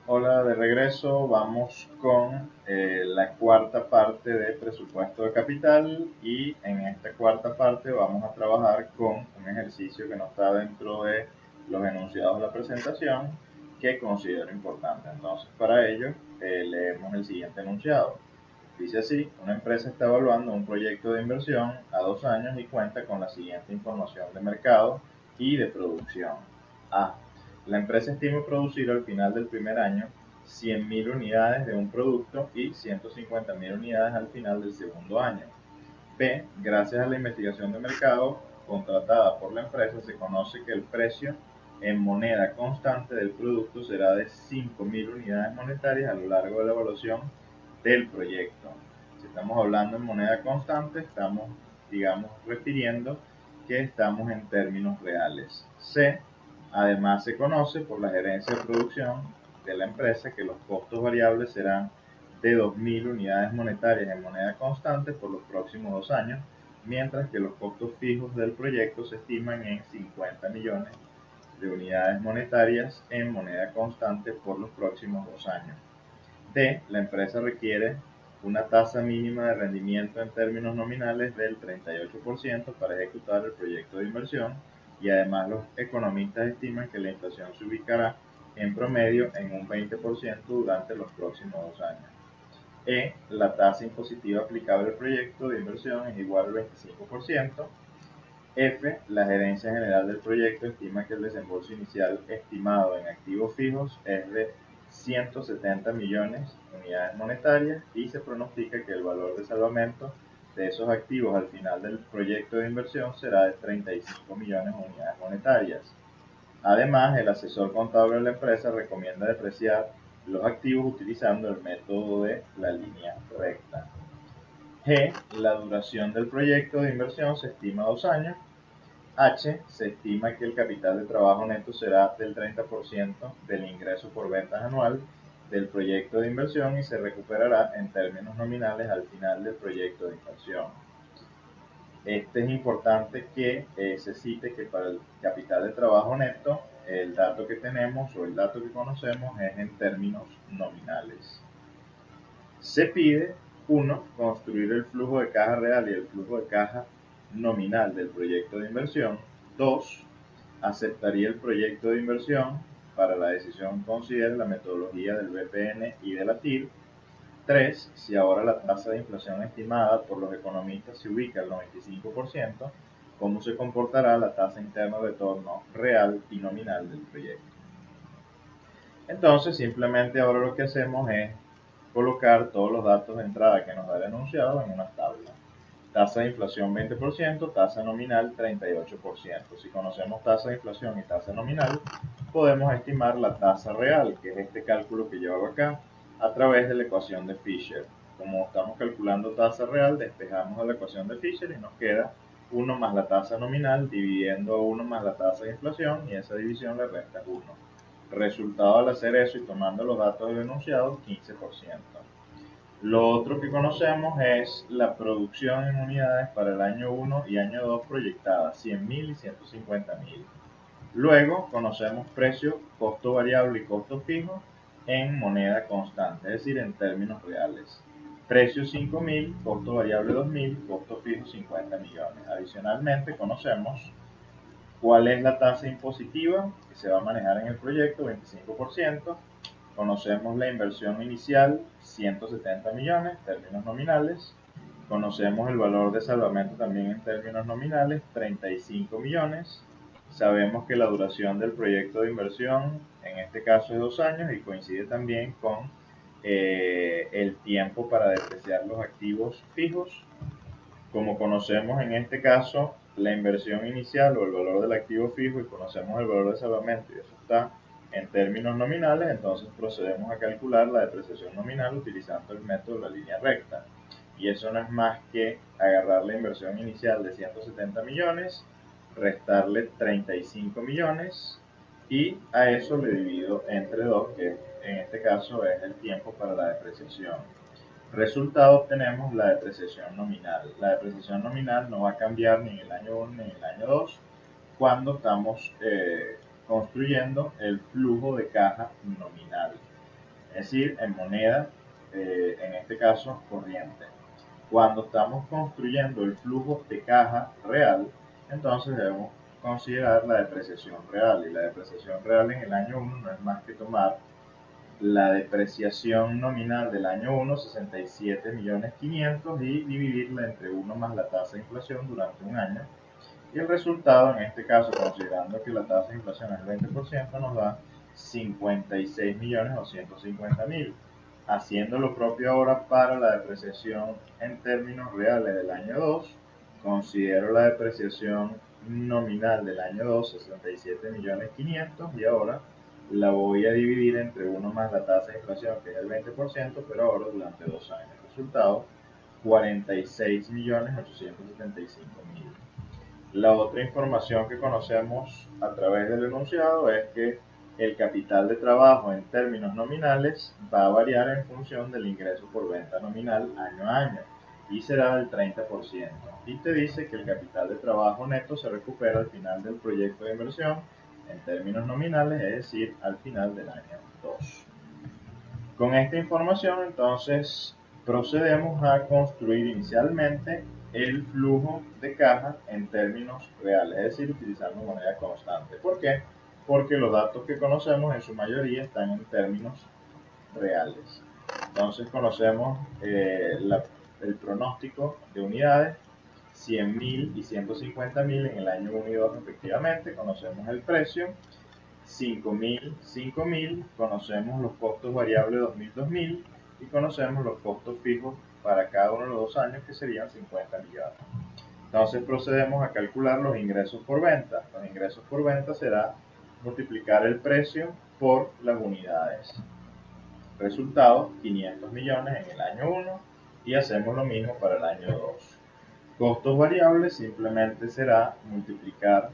Hola, de regreso, vamos con la cuarta parte de presupuesto de capital y en esta cuarta parte vamos a trabajar con un ejercicio que no está dentro de los enunciados de la presentación que considero importante. Entonces, para ello, leemos el siguiente enunciado. Dice así: una empresa está evaluando un proyecto de inversión a 2 años y cuenta con la siguiente información de mercado y de producción. A. La empresa estima producir al final del primer año 100.000 unidades de un producto y 150.000 unidades al final del segundo año. B. Gracias a la investigación de mercado contratada por la empresa, se conoce que el precio en moneda constante del producto será de 5.000 unidades monetarias a lo largo de la evaluación del proyecto. Si estamos hablando en moneda constante, estamos, digamos, refiriendo que estamos en términos reales. C. Además, se conoce por la gerencia de producción de la empresa que los costos variables serán de 2.000 unidades monetarias en moneda constante por los próximos 2 años, mientras que los costos fijos del proyecto se estiman en 50 millones de unidades monetarias en moneda constante por los próximos 2 años. D. La empresa requiere una tasa mínima de rendimiento en términos nominales del 38% para ejecutar el proyecto de inversión, y además los economistas estiman que la inflación se ubicará en promedio en un 20% durante los próximos 2 años. La tasa impositiva aplicable al proyecto de inversión es igual al 25%. F. La gerencia general del proyecto estima que el desembolso inicial estimado en activos fijos es de 170 millones de unidades monetarias y se pronostica que el valor de salvamento de esos activos al final del proyecto de inversión será de 35 millones de unidades monetarias. Además, el asesor contable de la empresa recomienda depreciar los activos utilizando el método de la línea recta. G. La duración del proyecto de inversión se estima a 2 años. H. Se estima que el capital de trabajo neto será del 30% del ingreso por ventas anual del proyecto de inversión y se recuperará en términos nominales al final del proyecto de inversión. Es importante que se cite que para el capital de trabajo neto, el dato que tenemos o el dato que conocemos es en términos nominales. Se pide, 1. Construir el flujo de caja real y el flujo de caja nominal del proyecto de inversión. 2. Aceptaría el proyecto de inversión. Para la decisión considere la metodología del BPN y de la TIR. 3. Si ahora la tasa de inflación estimada por los economistas se ubica al 95%, ¿cómo se comportará la tasa interna de retorno real y nominal del proyecto? Entonces, simplemente ahora lo que hacemos es colocar todos los datos de entrada que nos da el enunciado en una tabla. Tasa de inflación 20%, tasa nominal 38%. Si conocemos tasa de inflación y tasa nominal, podemos estimar la tasa real, que es este cálculo que yo hago acá, a través de la ecuación de Fisher. Como estamos calculando tasa real, despejamos a la ecuación de Fisher y nos queda 1 más la tasa nominal dividiendo 1 más la tasa de inflación, y esa división le resta 1. Resultado al hacer eso y tomando los datos del enunciado, 15%. Lo otro que conocemos es la producción en unidades para el año 1 y año 2 proyectada, 100.000 y 150.000. Luego conocemos precio, costo variable y costo fijo en moneda constante, es decir, en términos reales. Precio 5.000, costo variable 2.000, costo fijo 50 millones. Adicionalmente conocemos cuál es la tasa impositiva que se va a manejar en el proyecto, 25%. Conocemos la inversión inicial, 170 millones, términos nominales. Conocemos el valor de salvamento también en términos nominales, 35 millones. Sabemos que la duración del proyecto de inversión, en este caso es 2 años y coincide también con el tiempo para depreciar los activos fijos. Como conocemos en este caso la inversión inicial o el valor del activo fijo y conocemos el valor de salvamento y eso está en términos nominales, entonces procedemos a calcular la depreciación nominal utilizando el método de la línea recta. Y eso no es más que agarrar la inversión inicial de 170 millones, restarle 35 millones y a eso le divido entre 2, que en este caso es el tiempo para la depreciación. Resultado, obtenemos la depreciación nominal. La depreciación nominal no va a cambiar ni en el año 1 ni en el año 2 cuando estamos construyendo el flujo de caja nominal. es decir, en moneda, en este caso, corriente. Cuando estamos construyendo el flujo de caja real, entonces debemos considerar la depreciación real. Y la depreciación real en el año 1 no es más que tomar la depreciación nominal del año 1, 67.500.000, y dividirla entre 1 más la tasa de inflación durante un año. Y el resultado, en este caso, considerando que la tasa de inflación es el 20%, nos da 56.250.000. Haciendo lo propio ahora para la depreciación en términos reales del año 2, considero la depreciación nominal del año 2, 67.500.000, y ahora la voy a dividir entre 1 más la tasa de inflación, que es el 20%, pero ahora durante 2 años. Resultado, 46.875.000. La otra información que conocemos a través del enunciado es que el capital de trabajo en términos nominales va a variar en función del ingreso por venta nominal año a año y será del 30%. Y te dice que el capital de trabajo neto se recupera al final del proyecto de inversión en términos nominales, es decir, al final del año 2. Con esta información, entonces, procedemos a construir inicialmente el flujo de caja en términos reales, es decir, utilizando moneda constante. ¿Por qué? Porque los datos que conocemos en su mayoría están en términos reales. Entonces conocemos el pronóstico de unidades, 100.000 y 150.000 en el año 1 y 2 respectivamente. Conocemos el precio, 5.000, conocemos los costos variables 2.000, y conocemos los costos fijos para cada uno de los 2 años, que serían 50 millones. Entonces procedemos a calcular los ingresos por venta. Los ingresos por venta será multiplicar el precio por las unidades. Resultado, 500 millones en el año 1, y hacemos lo mismo para el año 2. Costos variables simplemente será multiplicar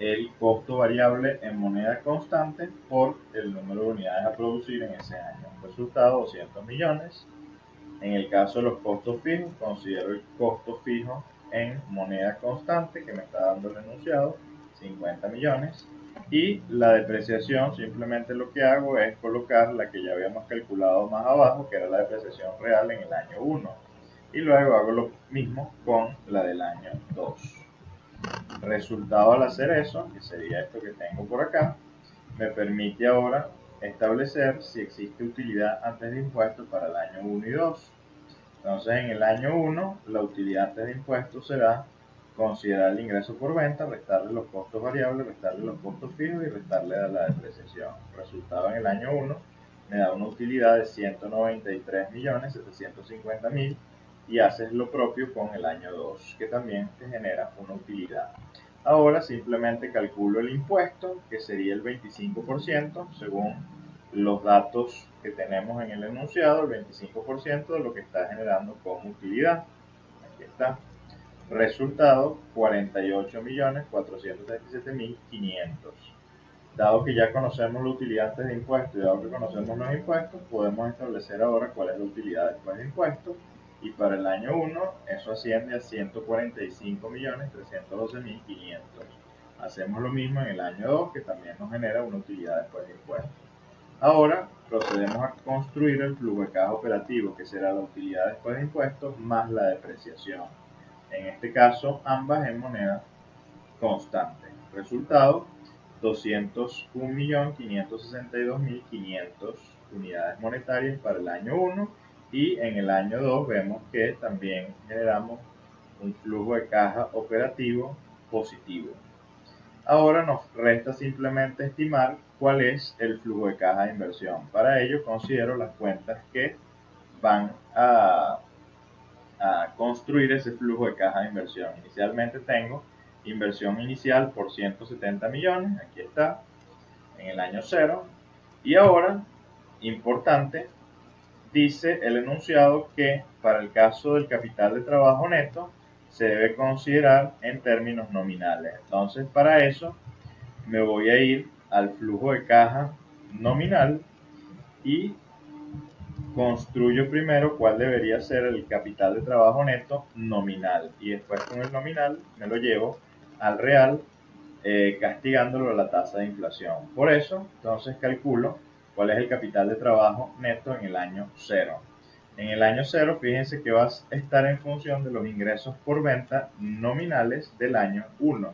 el costo variable en moneda constante por el número de unidades a producir en ese año. Resultado, 200 millones. En el caso de los costos fijos, considero el costo fijo en moneda constante que me está dando el enunciado, 50 millones. Y la depreciación, simplemente lo que hago es colocar la que ya habíamos calculado más abajo, que era la depreciación real en el año 1. Y luego hago lo mismo con la del año 2. Resultado al hacer eso, que sería esto que tengo por acá, me permite ahora establecer si existe utilidad antes de impuestos para el año 1 y 2. Entonces, en el año 1, la utilidad antes de impuestos será considerar el ingreso por venta, restarle los costos variables, restarle los costos fijos y restarle a la depreciación. Resultado en el año 1 me da una utilidad de 193.750.000, y haces lo propio con el año 2, que también te genera una utilidad. Ahora simplemente calculo el impuesto, que sería el 25%, según los datos que tenemos en el enunciado, el 25% de lo que está generando como utilidad. Aquí está. Resultado, 48.437.500. Dado que ya conocemos la utilidad antes de impuestos y dado que conocemos los impuestos, podemos establecer ahora cuál es la utilidad después de impuestos. Y para el año 1, eso asciende a 145.312.500. Hacemos lo mismo en el año 2, que también nos genera una utilidad después de impuestos. Ahora procedemos a construir el flujo de caja operativo, que será la utilidad después de impuestos más la depreciación. En este caso, ambas en moneda constante. Resultado, 201.562.500 unidades monetarias para el año 1, y en el año 2 vemos que también generamos un flujo de caja operativo positivo. Ahora nos resta simplemente estimar cuál es el flujo de caja de inversión. Para ello considero las cuentas que van a construir ese flujo de caja de inversión. Inicialmente tengo inversión inicial por 170 millones, aquí está, en el año 0. Y ahora, importante, dice el enunciado que para el caso del capital de trabajo neto se debe considerar en términos nominales. Entonces, para eso me voy a ir al flujo de caja nominal y construyo primero cuál debería ser el capital de trabajo neto nominal, y después con el nominal me lo llevo al real, castigándolo a la tasa de inflación. Por eso, entonces calculo cuál es el capital de trabajo neto en el año 0. En el año 0, fíjense que va a estar en función de los ingresos por venta nominales del año 1.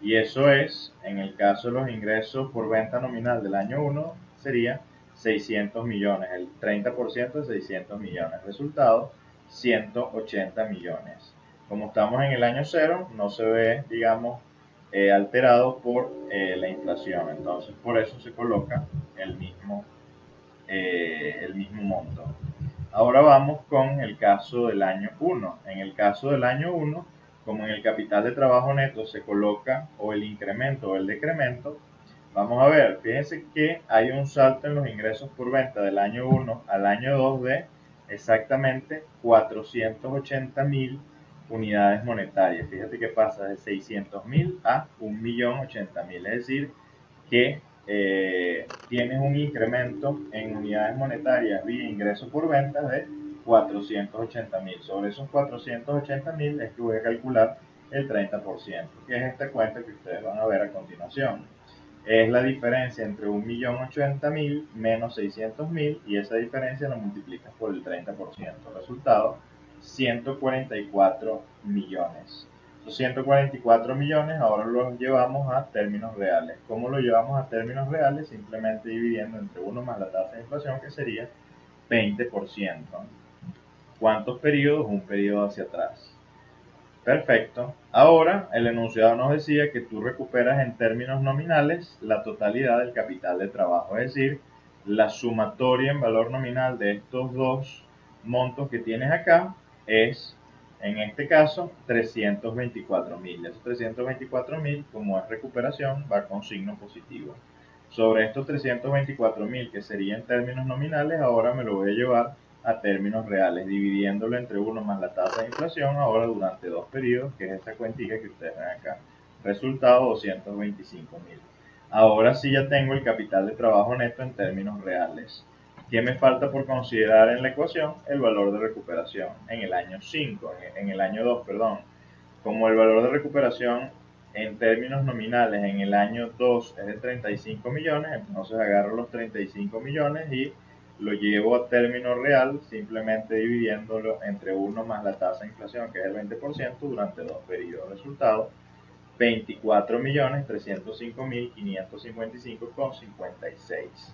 Y eso es, en el caso de los ingresos por venta nominal del año 1, sería 600 millones, el 30% de 600 millones. Resultado, 180 millones. Como estamos en el año 0, no se ve, digamos, alterado por la inflación. Entonces, por eso se coloca el mismo monto. Ahora vamos con el caso del año 1. En el caso del año 1, como en el capital de trabajo neto se coloca o el incremento o el decremento, vamos a ver, fíjense que hay un salto en los ingresos por venta del año 1 al año 2 de exactamente 480.000 unidades monetarias. Fíjate que pasa de 600.000 a 1.080.000, es decir, que tienes un incremento en unidades monetarias vía ingreso por ventas de 480.000. Sobre esos 480.000 es que voy a calcular el 30%, que es esta cuenta que ustedes van a ver a continuación. Es la diferencia entre 1.080.000 menos 600.000 y esa diferencia la multiplicas por el 30%. Resultado, 144 millones. Los 144 millones ahora los llevamos a términos reales. ¿Cómo lo llevamos a términos reales? Simplemente dividiendo entre 1 más la tasa de inflación, que sería 20%. ¿Cuántos periodos? Un periodo hacia atrás. Perfecto. Ahora el enunciado nos decía que tú recuperas en términos nominales la totalidad del capital de trabajo, es decir, la sumatoria en valor nominal de estos dos montos que tienes acá es, en este caso, 324.000. Esos 324.000, como es recuperación, va con signo positivo. Sobre estos 324.000, que sería en términos nominales, ahora me lo voy a llevar a términos reales, dividiéndolo entre 1 más la tasa de inflación, ahora durante 2 periodos, que es esta cuentita que ustedes ven acá. Resultado, 225.000. Ahora sí ya tengo el capital de trabajo neto en términos reales. ¿Qué me falta por considerar en la ecuación? El valor de recuperación en el año 5, en el año 2, perdón. Como el valor de recuperación en términos nominales en el año 2 es de 35 millones, entonces agarro los 35 millones y lo llevo a término real, simplemente dividiéndolo entre 1 más la tasa de inflación, que es el 20%, durante 2 periodos. Resultado, 24.305.555,56.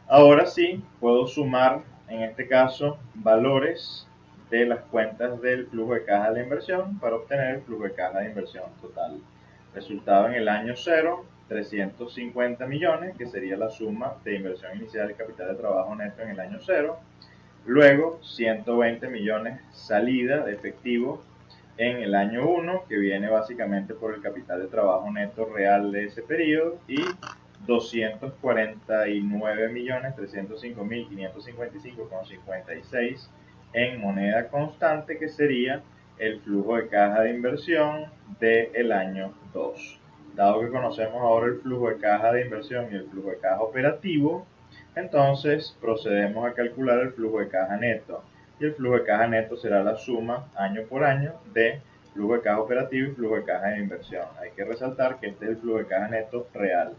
Ahora sí, puedo sumar, en este caso, valores de las cuentas del flujo de caja de la inversión para obtener el flujo de caja de inversión total. Resultado en el año 0, 350 millones, que sería la suma de inversión inicial y capital de trabajo neto en el año 0. Luego, 120 millones salida de efectivo en el año 1, que viene básicamente por el capital de trabajo neto real de ese periodo, y 249.305.555,56 en moneda constante, que sería el flujo de caja de inversión del año 2. Dado que conocemos ahora el flujo de caja de inversión y el flujo de caja operativo, entonces procedemos a calcular el flujo de caja neto. Y el flujo de caja neto será la suma año por año de flujo de caja operativo y flujo de caja de inversión. Hay que resaltar que este es el flujo de caja neto real.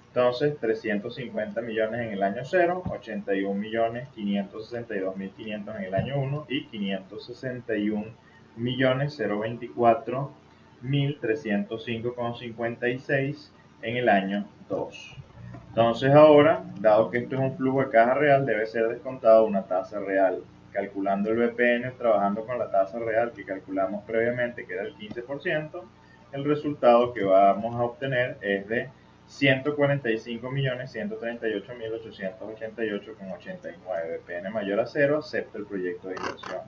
Entonces, 350 millones en el año 0, 81.562.500 en el año 1 y 561.024.305,56 en el año 2. Entonces ahora, dado que esto es un flujo de caja real, debe ser descontado una tasa real. Calculando el BPN, trabajando con la tasa real que calculamos previamente, que era el 15%, el resultado que vamos a obtener es de 145.138.888,89. BPN mayor a 0, acepta el proyecto de inversión.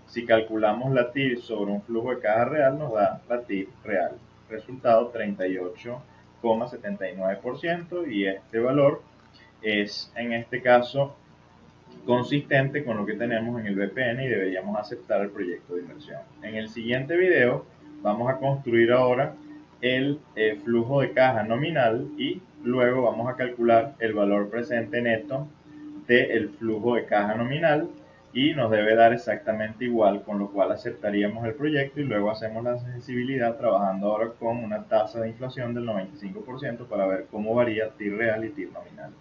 Si calculamos la TIR sobre un flujo de caja real, nos da la TIR real. Resultado 38,79%, y este valor es, en este caso, consistente con lo que tenemos en el BPN y deberíamos aceptar el proyecto de inversión. En el siguiente video vamos a construir ahora el flujo de caja nominal y luego vamos a calcular el valor presente neto del flujo de caja nominal, y nos debe dar exactamente igual, con lo cual aceptaríamos el proyecto y luego hacemos la sensibilidad trabajando ahora con una tasa de inflación del 95% para ver cómo varía TIR real y TIR nominal.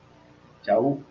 Chau.